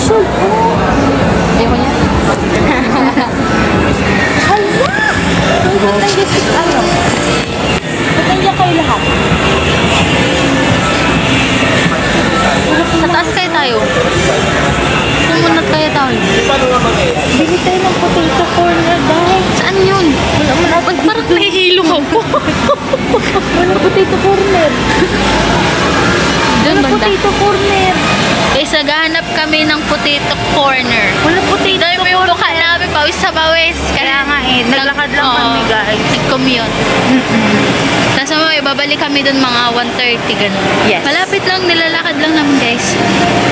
Special po. Ayaw ko niya. Hala! Ano? Patay kayo lahat. Sa taas kayo tayo. Sumunod kaya tayo. Bili tayo ng potato corner, guys. Saan yun? Wala mo na. Parang nahihilo ako. Wala potato corner. Doon banda. Potato corner. Guys, naghahanap kami ng potato corner. Wala potato corner. Dahil yung mukha namin, pawis sa pawis. Kaya nga eh, naglakad lang kami, guys. Nag-commute. Tapos mamaya, babalik kami doon mga 1:30, gano'n. Yes. Malapit lang, nilalakad lang namin, guys.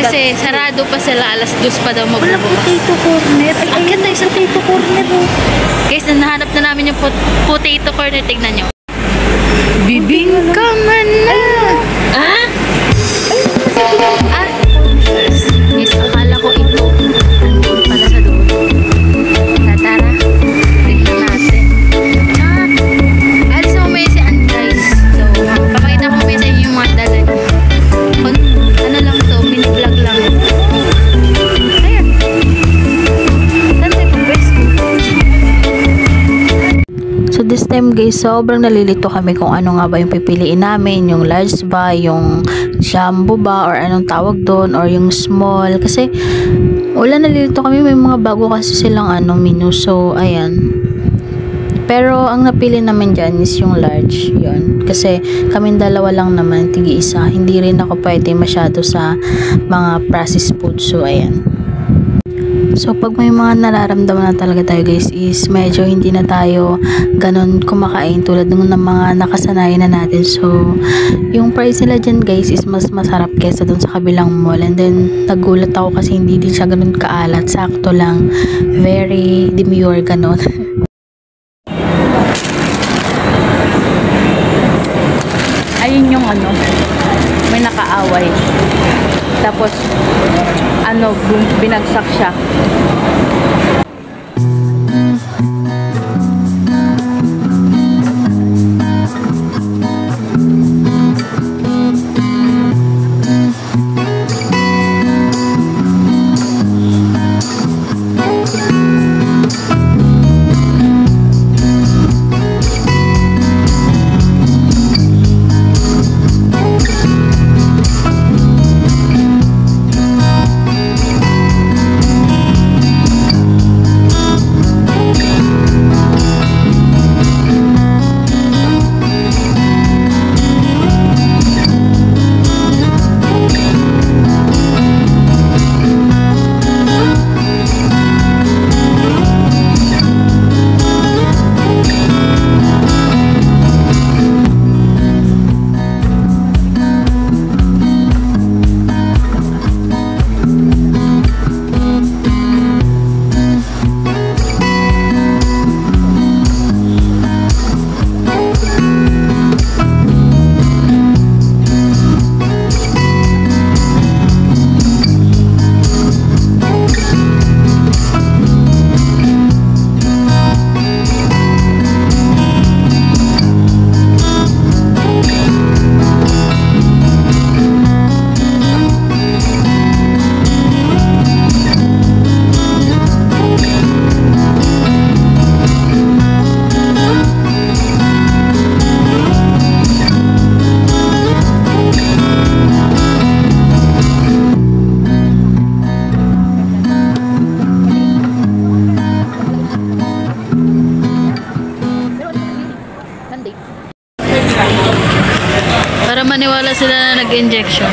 Kasi sarado pa sila, alas 2 pa daw magbubukas. Wala potato corner. Ay, ganda yung potato corner. Guys, nahanap na namin yung potato corner. Tignan nyo. Bibingka man na. Ah? Ah? Guys, akala ko ito. Andun pala sa doon. Tara. Tignan natin. Ah? Alis na mamaya si Ann, guys. So, papakita ko mamaya sa inyo yung mga dala niya. Ano lang to, mini vlog lang. Ayan. Saan tayo pag-best? So this time guys, sobrang nalilito kami kung ano nga ba yung pipiliin namin, yung large ba, yung jumbo ba, or anong tawag doon, or yung small. Kasi wala, nalilito kami, may mga bago kasi silang menu. So ayan. Pero ang napili naman dyan is yung large, yun. Kasi kaming dalawa lang naman, tigi-isa. Hindi rin ako pwede masyado sa mga processed food. So ayan. So, pag may mga nararamdaman na talaga tayo guys is medyo hindi na tayo ganon kumakain tulad ng mga nakasanayan na natin. So, yung price nila dyan guys is mas masarap kesa dun sa kabilang mall. And then, nagulat ako kasi hindi din siya ganon kaalat. Sakto lang. Very demure ganon. Ayun yung may nakaaway. Tapos, binagsak siya. Para maniwala sila na nag-injection.